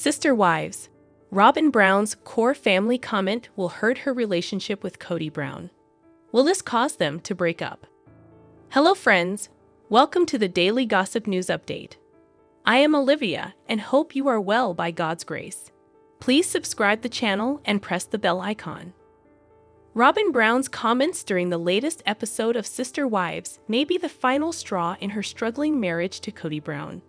Sister wives. Robyn Brown's core family comment will hurt her relationship with Kody Brown. Will this cause them to break up? Hello friends, welcome to the Daily Gossip News Update. I am Olivia and hope you are well by God's grace. Please subscribe the channel and press the bell icon. Robyn Brown's comments during the latest episode of Sister Wives may be the final straw in her struggling marriage to Kody Brown.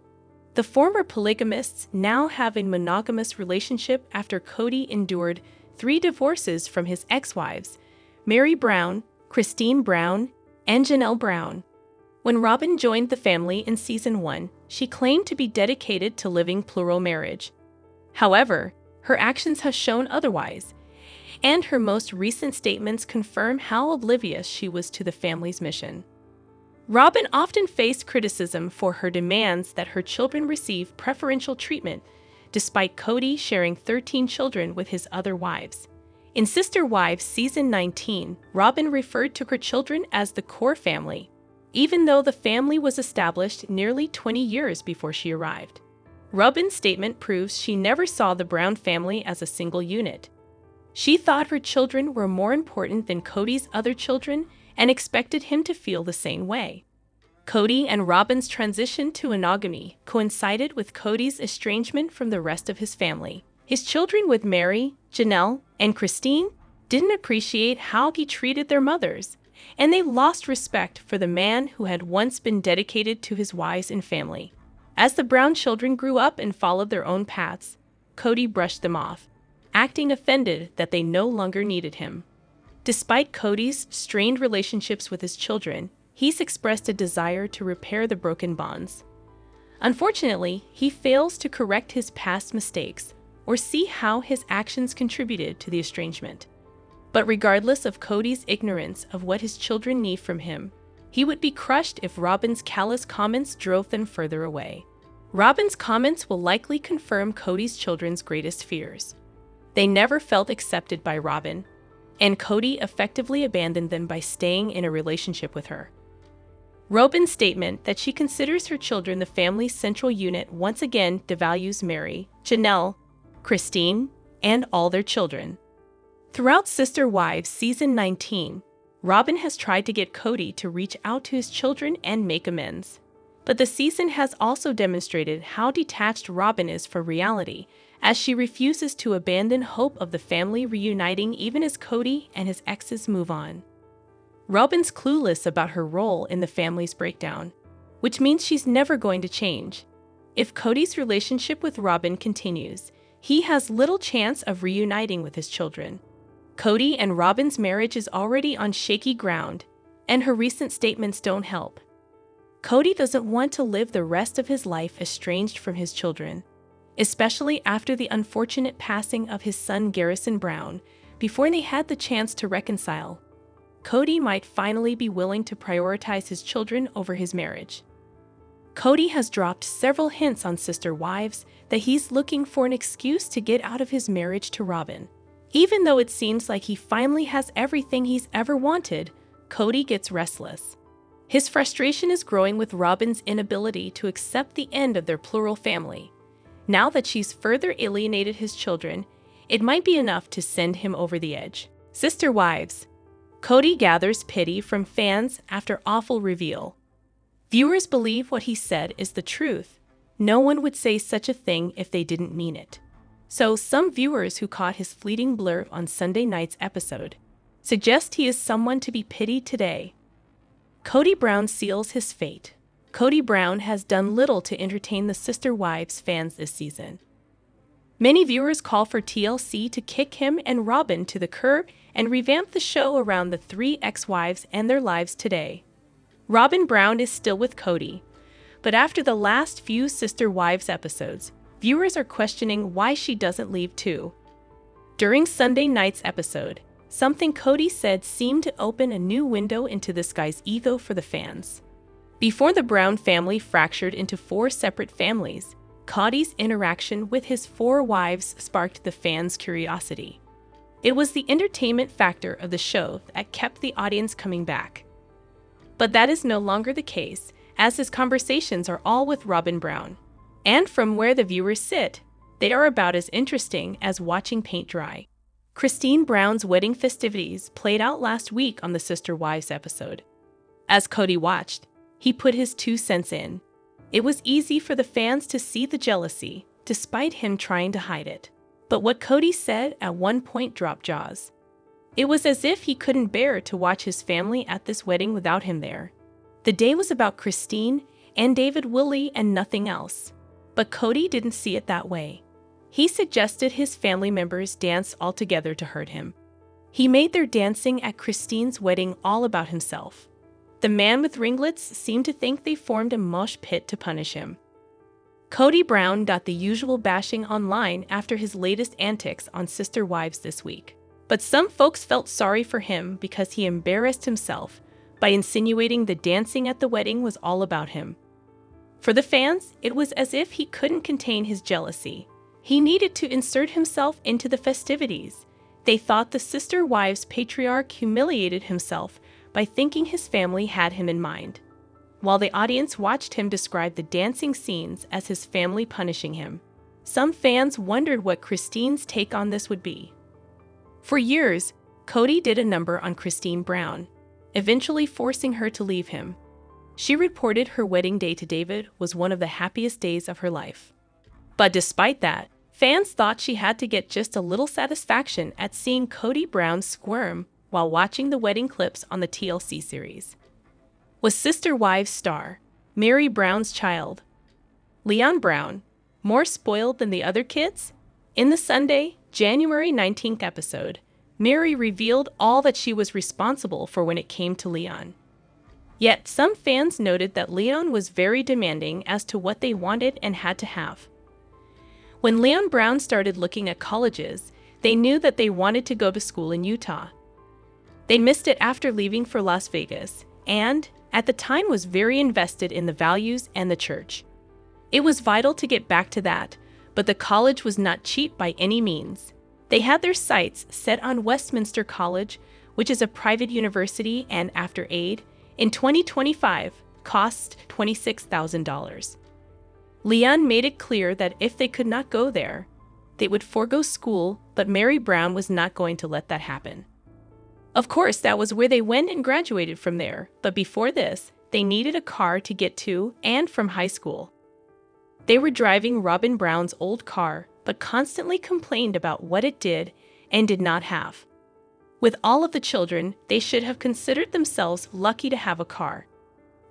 The former polygamists now have a monogamous relationship after Kody endured 3 divorces from his ex-wives, Mary Brown, Christine Brown, and Janelle Brown. When Robyn joined the family in Season 1, she claimed to be dedicated to living plural marriage. However, her actions have shown otherwise, and her most recent statements confirm how oblivious she was to the family's mission. Robyn often faced criticism for her demands that her children receive preferential treatment, despite Kody sharing 13 children with his other wives. In Sister Wives Season 19, Robyn referred to her children as the core family, even though the family was established nearly 20 years before she arrived. Robyn's statement proves she never saw the Brown family as a single unit. She thought her children were more important than Kody's other children and expected him to feel the same way. Kody and Robyn's transition to monogamy coincided with Kody's estrangement from the rest of his family. His children with Mary, Janelle, and Christine didn't appreciate how he treated their mothers, and they lost respect for the man who had once been dedicated to his wives and family. As the Brown children grew up and followed their own paths, Kody brushed them off, acting offended that they no longer needed him. Despite Kody's strained relationships with his children, he's expressed a desire to repair the broken bonds. Unfortunately, he fails to correct his past mistakes or see how his actions contributed to the estrangement. But regardless of Kody's ignorance of what his children need from him, he would be crushed if Robyn's callous comments drove them further away. Robyn's comments will likely confirm Kody's children's greatest fears. They never felt accepted by Robyn, and Kody effectively abandoned them by staying in a relationship with her. Robyn's statement that she considers her children the family's central unit once again devalues Mary, Janelle, Christine, and all their children. Throughout Sister Wives Season 19, Robyn has tried to get Kody to reach out to his children and make amends. But the season has also demonstrated how detached Robyn is from reality, as she refuses to abandon hope of the family reuniting even as Kody and his exes move on. Robyn's clueless about her role in the family's breakdown, which means she's never going to change. If Kody's relationship with Robyn continues, he has little chance of reuniting with his children. Kody and Robyn's marriage is already on shaky ground, and her recent statements don't help. Kody doesn't want to live the rest of his life estranged from his children, especially after the unfortunate passing of his son Garrison Brown, before they had the chance to reconcile. Kody might finally be willing to prioritize his children over his marriage. Kody has dropped several hints on Sister Wives that he's looking for an excuse to get out of his marriage to Robyn. Even though it seems like he finally has everything he's ever wanted, Kody gets restless. His frustration is growing with Robyn's inability to accept the end of their plural family. Now that she's further alienated his children, it might be enough to send him over the edge. Sister Wives. Kody gathers pity from fans after awful reveal. Viewers believe what he said is the truth. No one would say such a thing if they didn't mean it. So some viewers who caught his fleeting blurb on Sunday night's episode suggest he is someone to be pitied today. Kody Brown seals his fate. Kody Brown has done little to entertain the Sister Wives fans this season. Many viewers call for TLC to kick him and Robyn to the curb and revamp the show around the 3 ex-wives and their lives today. Robyn Brown is still with Kody, but after the last few Sister Wives episodes, viewers are questioning why she doesn't leave too. During Sunday night's episode, something Kody said seemed to open a new window into this guy's ego for the fans. Before the Brown family fractured into 4 separate families, Kody's interaction with his 4 wives sparked the fans' curiosity. It was the entertainment factor of the show that kept the audience coming back. But that is no longer the case, as his conversations are all with Robyn Brown. And from where the viewers sit, They are about as interesting as watching paint dry. Kody Brown's wedding festivities played out last week on the Sister Wives episode. As Kody watched, he put his 2 cents in. It was easy for the fans to see the jealousy, despite him trying to hide it. But what Kody said at one point dropped jaws. It was as if he couldn't bear to watch his family at this wedding without him there. The day was about Kody and David Woolley and nothing else. But Kody didn't see it that way. He suggested his family members dance all together to hurt him. He made their dancing at Kody's wedding all about himself. The man with ringlets seemed to think they formed a mosh pit to punish him. Kody Brown got the usual bashing online after his latest antics on Sister Wives this week. But some folks felt sorry for him because he embarrassed himself by insinuating the dancing at the wedding was all about him. For the fans, it was as if he couldn't contain his jealousy. He needed to insert himself into the festivities. They thought the Sister Wives patriarch humiliated himself by thinking his family had him in mind, while the audience watched him describe the dancing scenes as his family punishing him. Some fans wondered what Kody's take on this would be. For years, Kody did a number on Kody Brown, eventually forcing her to leave him. She reported her wedding day to David was one of the happiest days of her life. But despite that, fans thought she had to get just a little satisfaction at seeing Kody Brown squirm while watching the wedding clips on the TLC series. Was Sister Wives star Mary Brown's child, Leon Brown, more spoiled than the other kids? In the Sunday, January 19th episode, Mary revealed all that she was responsible for when it came to Leon. Yet some fans noted that Leon was very demanding as to what they wanted and had to have. When Leon Brown started looking at colleges, they knew that they wanted to go to school in Utah. They missed it after leaving for Las Vegas, and, at the time, was very invested in the values and the church. It was vital to get back to that, but the college was not cheap by any means. They had their sights set on Westminster College, which is a private university and, after aid, in 2025, cost $26,000. Leon made it clear that if they could not go there, they would forego school, but Mary Brown was not going to let that happen. Of course, that was where they went and graduated from there, but before this, they needed a car to get to and from high school. They were driving Robyn Brown's old car, but constantly complained about what it did and did not have. With all of the children, they should have considered themselves lucky to have a car.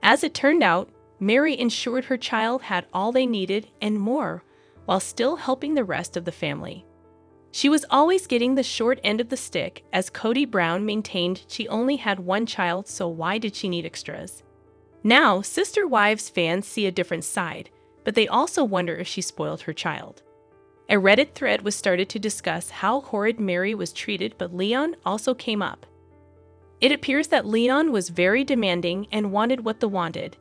As it turned out, Mary ensured her child had all they needed and more, while still helping the rest of the family. She was always getting the short end of the stick, as Kody Brown maintained she only had one child, so why did she need extras? Now, Sister Wives fans see a different side, but they also wonder if she spoiled her child. A Reddit thread was started to discuss how horrid Mary was treated, but Leon also came up. It appears that Leon was very demanding and wanted what they wanted.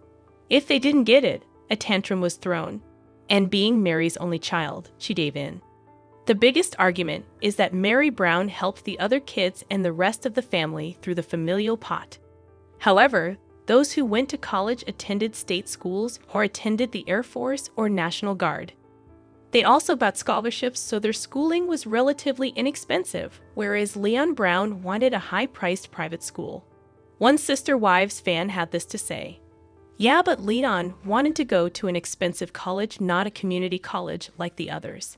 If they didn't get it, a tantrum was thrown. And being Mary's only child, she gave in. The biggest argument is that Mary Brown helped the other kids and the rest of the family through the familial pot. However, those who went to college attended state schools or attended the Air Force or National Guard. They also got scholarships, so their schooling was relatively inexpensive, whereas Leon Brown wanted a high-priced private school. One Sister Wives fan had this to say: "Yeah, but Leon wanted to go to an expensive college, not a community college like the others.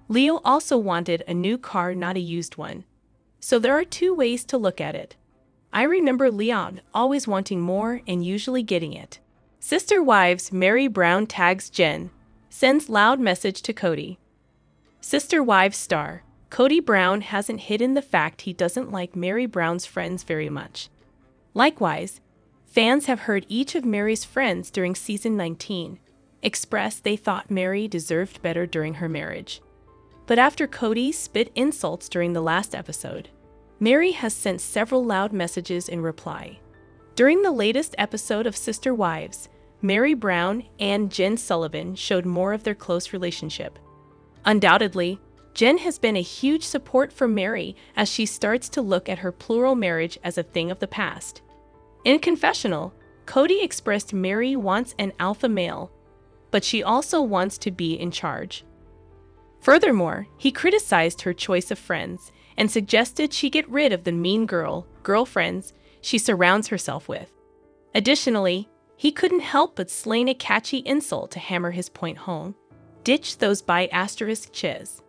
Leo also wanted a new car, not a used one. So there are two ways to look at it. I remember Leon always wanting more and usually getting it." Sister Wives Mary Brown tags Jen, sends loud message to Kody. Sister Wives star Kody Brown hasn't hidden the fact he doesn't like Mary Brown's friends very much. Likewise, fans have heard each of Mary's friends during season 19 express they thought Mary deserved better during her marriage. But after Kody spit insults during the last episode, Mary has sent several loud messages in reply. During the latest episode of Sister Wives, Mary Brown and Jen Sullivan showed more of their close relationship. Undoubtedly, Jen has been a huge support for Mary as she starts to look at her plural marriage as a thing of the past. In confessional, Kody expressed Mary wants an alpha male, but she also wants to be in charge. Furthermore, he criticized her choice of friends and suggested she get rid of the mean girlfriends she surrounds herself with. Additionally, he couldn't help but sling a catchy insult to hammer his point home. Ditch those by asterisk chiz.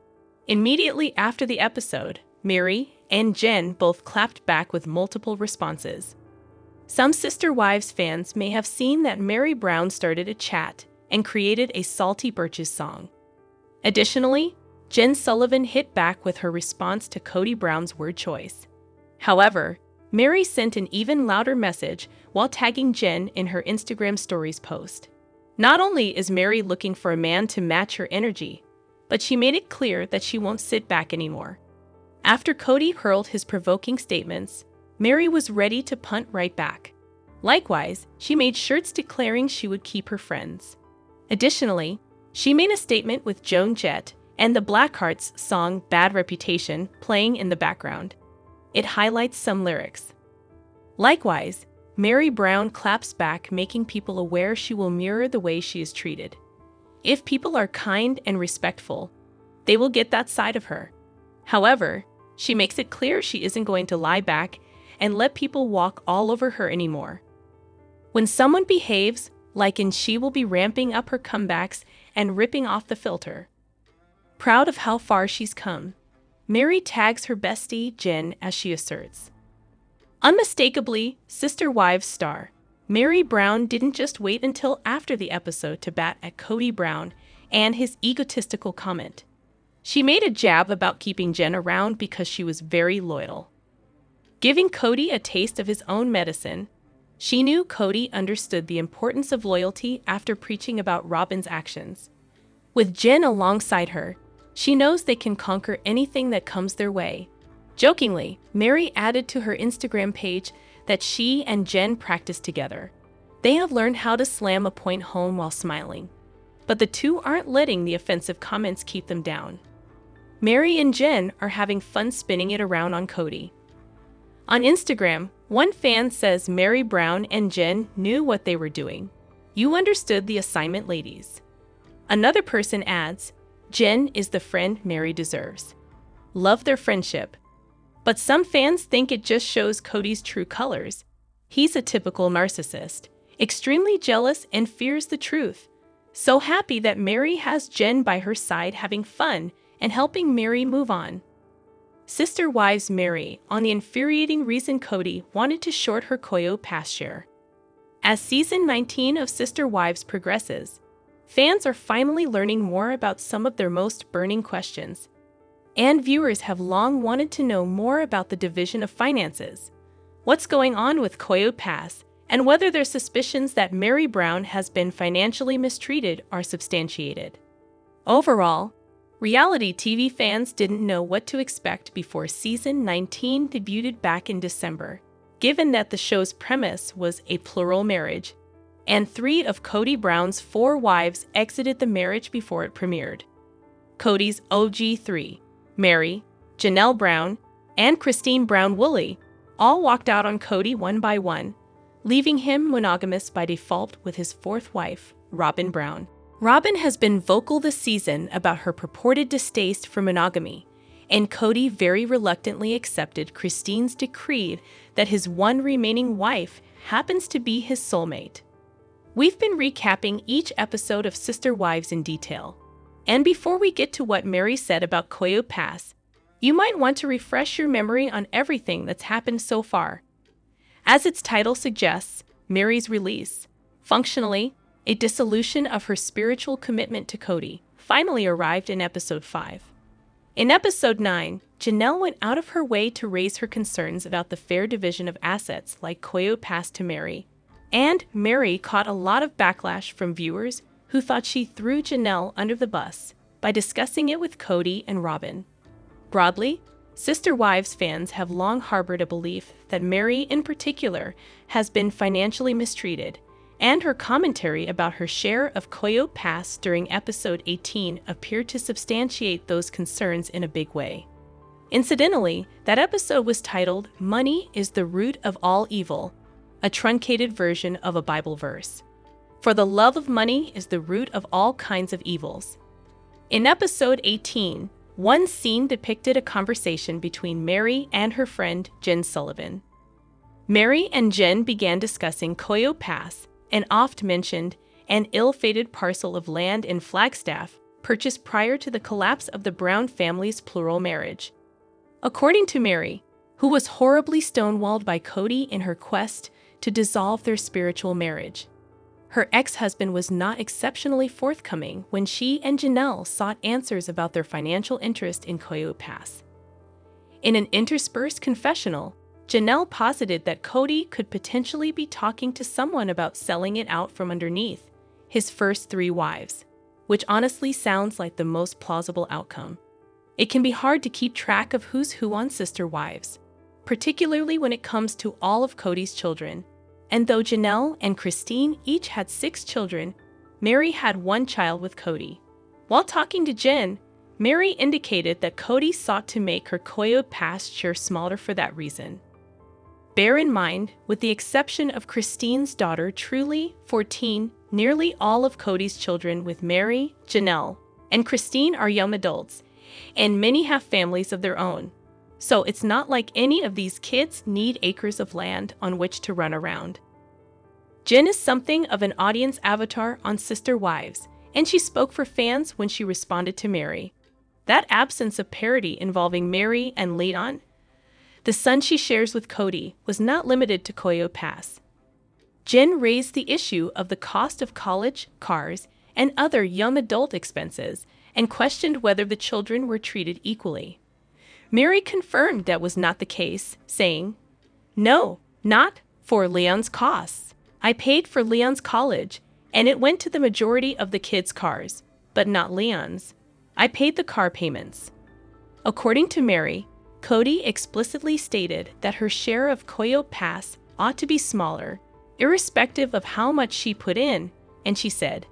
Immediately after the episode, Mary and Jen both clapped back with multiple responses. Some Sister Wives fans may have seen that Mary Brown started a chat and created a Salty Birches song. Additionally, Jen Sullivan hit back with her response to Kody Brown's word choice. However, Mary sent an even louder message while tagging Jen in her Instagram Stories post. Not only is Mary looking for a man to match her energy, but she made it clear that she won't sit back anymore. After Kody hurled his provoking statements, Mary was ready to punt right back. Likewise, she made shirts declaring she would keep her friends. Additionally, she made a statement with Joan Jett and the Blackhearts song Bad Reputation playing in the background. It highlights some lyrics. Likewise, Mary Brown claps back, making people aware she will mirror the way she is treated. If people are kind and respectful, they will get that side of her. However, she makes it clear she isn't going to lie back and let people walk all over her anymore. When someone behaves like she will be ramping up her comebacks and ripping off the filter. Proud of how far she's come, Mary tags her bestie Jen as she asserts. Unmistakably, Sister Wives star, Mary Brown didn't just wait until after the episode to bat at Kody Brown and his egotistical comment. She made a jab about keeping Jen around because she was very loyal. Giving Kody a taste of his own medicine, she knew Kody understood the importance of loyalty after preaching about Robyn's actions. With Jen alongside her, she knows they can conquer anything that comes their way. Jokingly, Mary added to her Instagram page that she and Jen practice together. They have learned how to slam a point home while smiling. But the two aren't letting the offensive comments keep them down. Mary and Jen are having fun spinning it around on Kody. On Instagram, one fan says Mary Brown and Jen knew what they were doing. You understood the assignment, ladies. Another person adds, Jen is the friend Mary deserves. Love their friendship. But some fans think it just shows Kody's true colors. He's a typical narcissist, extremely jealous and fears the truth. So happy that Mary has Jen by her side having fun and helping Mary move on. Sister Wives Mary on the infuriating reason Kody wanted to short her Koyo pass share. As season 19 of Sister Wives progresses, fans are finally learning more about some of their most burning questions. And viewers have long wanted to know more about the division of finances, what's going on with Koyo Pass, and whether their suspicions that Mary Brown has been financially mistreated are substantiated. Overall, reality TV fans didn't know what to expect before season 19 debuted back in December, given that the show's premise was a plural marriage, and 3 of Kody Brown's 4 wives exited the marriage before it premiered. Kody's OG 3, Mary, Janelle Brown, and Christine Brown Woolley, all walked out on Kody one by one, leaving him monogamous by default with his 4th wife, Robyn Brown. Robyn has been vocal this season about her purported distaste for monogamy, and Kody very reluctantly accepted Christine's decree that his one remaining wife happens to be his soulmate. We've been recapping each episode of Sister Wives in detail. And before we get to what Mary said about Koyo Pass, you might want to refresh your memory on everything that's happened so far. As its title suggests, Mary's release, functionally, a dissolution of her spiritual commitment to Kody, finally arrived in episode 5. In episode 9, Janelle went out of her way to raise her concerns about the fair division of assets like Koyo Pass to Mary, and Mary caught a lot of backlash from viewers who thought she threw Janelle under the bus by discussing it with Kody and Robyn. Broadly, Sister Wives fans have long harbored a belief that Mary in particular has been financially mistreated, and her commentary about her share of Koyo Pass during episode 18 appeared to substantiate those concerns in a big way. Incidentally, that episode was titled "Money is the Root of All Evil," a truncated version of a Bible verse. For the love of money is the root of all kinds of evils. In episode 18, one scene depicted a conversation between Meri and her friend Jen Sullivan. Meri and Jen began discussing Coyo Pass, an oft-mentioned and ill-fated parcel of land in Flagstaff purchased prior to the collapse of the Brown family's plural marriage. According to Meri, who was horribly stonewalled by Kody in her quest to dissolve their spiritual marriage, her ex-husband was not exceptionally forthcoming when she and Janelle sought answers about their financial interest in Coyo Pass. In an interspersed confessional, Janelle posited that Kody could potentially be talking to someone about selling it out from underneath his first 3 wives, which honestly sounds like the most plausible outcome. It can be hard to keep track of who's who on sister wives, particularly when it comes to all of Kody's children. And though Janelle and Christine each had 6 children, Meri had 1 child with Kody. While talking to Jen, Meri indicated that Kody sought to make her Coyo Pass share smaller for that reason. Bear in mind, with the exception of Christine's daughter Truly, 14, nearly all of Kody's children with Meri, Janelle, and Christine are young adults, and many have families of their own. So it's not like any of these kids need acres of land on which to run around. Jen is something of an audience avatar on Sister Wives, and she spoke for fans when she responded to Meri. That absence of parity involving Meri and Leon, the son she shares with Kody, was not limited to Coyo Pass. Jen raised the issue of the cost of college, cars, and other young adult expenses, and questioned whether the children were treated equally. Meri confirmed that was not the case, saying, "No, not for Leon's costs. I paid for Leon's college, and it went to the majority of the kids' cars, but not Leon's. I paid the car payments." According to Meri, Kody explicitly stated that her share of Coyo Pass ought to be smaller, irrespective of how much she put in, and she said.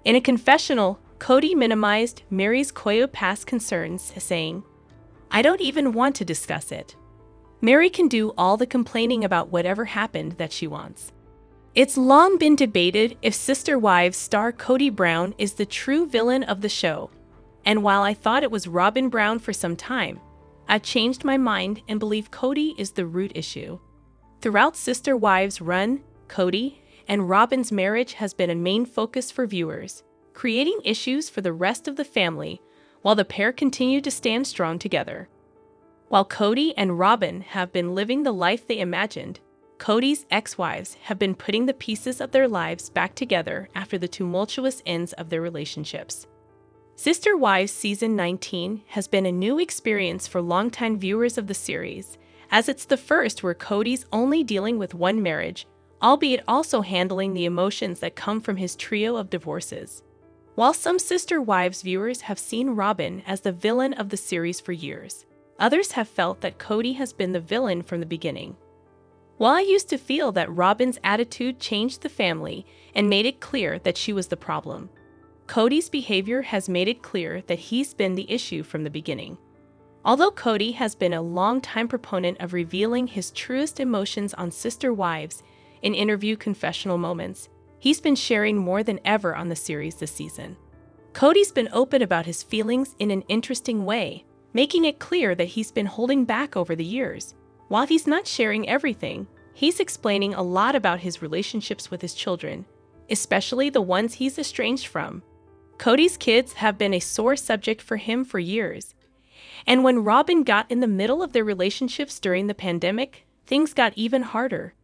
In a confessional, Kody minimized Meri's Coyo Pass concerns, saying, "I don't even want to discuss it. Meri can do all the complaining about whatever happened that she wants." It's long been debated if Sister Wives star Kody Brown is the true villain of the show, and while I thought it was Robyn Brown for some time, I've changed my mind and believe Kody is the root issue. Throughout Sister Wives' run, Kody and Robyn's marriage has been a main focus for viewers, creating issues for the rest of the family while the pair continue to stand strong together. While Kody and Robyn have been living the life they imagined, Kody's ex-wives have been putting the pieces of their lives back together after the tumultuous ends of their relationships. Sister Wives Season 19 has been a new experience for longtime viewers of the series, as it's the first where Kody's only dealing with one marriage, albeit also handling the emotions that come from his trio of divorces. While some Sister Wives viewers have seen Robyn as the villain of the series for years, others have felt that Kody has been the villain from the beginning. While I used to feel that Robyn's attitude changed the family and made it clear that she was the problem, Kody's behavior has made it clear that he's been the issue from the beginning. Although Kody has been a long-time proponent of revealing his truest emotions on Sister Wives in interview confessional moments, he's been sharing more than ever on the series this season. Kody's been open about his feelings in an interesting way, making it clear that he's been holding back over the years. While he's not sharing everything, he's explaining a lot about his relationships with his children, especially the ones he's estranged from. Kody's kids have been a sore subject for him for years, and when Robyn got in the middle of their relationships during the pandemic, things got even harder.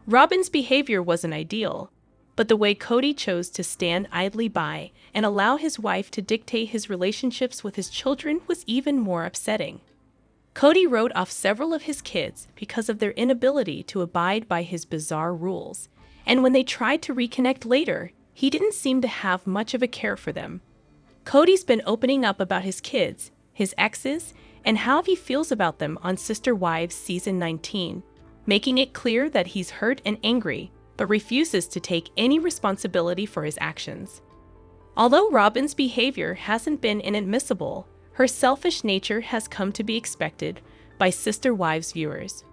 Robyn's behavior wasn't ideal, but the way Kody chose to stand idly by and allow his wife to dictate his relationships with his children was even more upsetting. Kody wrote off several of his kids because of their inability to abide by his bizarre rules, and when they tried to reconnect later, he didn't seem to have much of a care for them. Kody's been opening up about his kids, his exes, and how he feels about them on Sister Wives Season 19, making it clear that he's hurt and angry, but refuses to take any responsibility for his actions. Although Robyn's behavior hasn't been inadmissible, her selfish nature has come to be expected by Sister Wives viewers.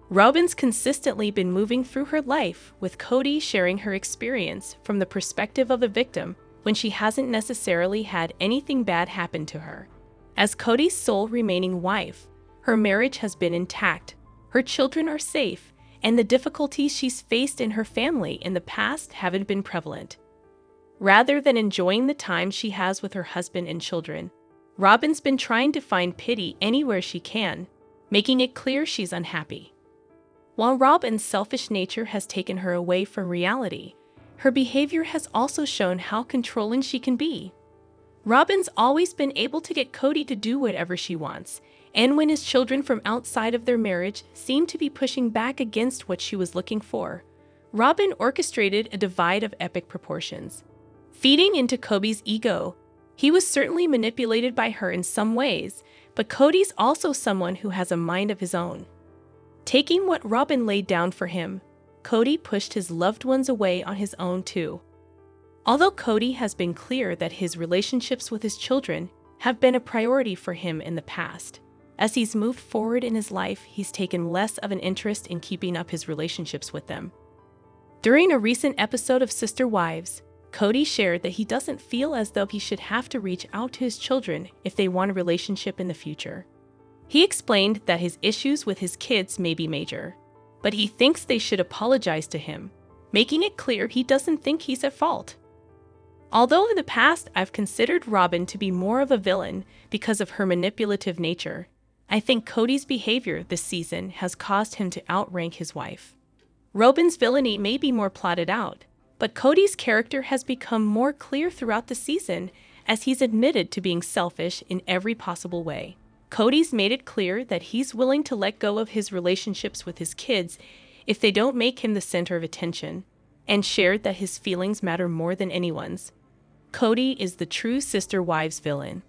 Robyn's consistently been moving through her life, with Kody sharing her experience from the perspective of the victim, when she hasn't necessarily had anything bad happen to her. As Kody's sole remaining wife, her marriage has been intact, her children are safe, and the difficulties she's faced in her family in the past haven't been prevalent. Rather than enjoying the time she has with her husband and children, Robyn's been trying to find pity anywhere she can, making it clear she's unhappy. While Robyn's selfish nature has taken her away from reality, her behavior has also shown how controlling she can be. Robyn's always been able to get Kody to do whatever she wants, and when his children from outside of their marriage seemed to be pushing back against what she was looking for, Robyn orchestrated a divide of epic proportions. Feeding into Kody's ego, he was certainly manipulated by her in some ways, but Kody's also someone who has a mind of his own. Taking what Robyn laid down for him, Kody pushed his loved ones away on his own too. Although Kody has been clear that his relationships with his children have been a priority for him in the past, as he's moved forward in his life, he's taken less of an interest in keeping up his relationships with them. During a recent episode of Sister Wives, Kody shared that he doesn't feel as though he should have to reach out to his children if they want a relationship in the future. He explained that his issues with his kids may be major, but he thinks they should apologize to him, making it clear he doesn't think he's at fault. Although in the past I've considered Robyn to be more of a villain because of her manipulative nature, I think Kody's behavior this season has caused him to outrank his wife. Robyn's villainy may be more plotted out, but Kody's character has become more clear throughout the season as he's admitted to being selfish in every possible way. Kody's made it clear that he's willing to let go of his relationships with his kids if they don't make him the center of attention, and shared that his feelings matter more than anyone's. Kody is the true Sister Wives villain.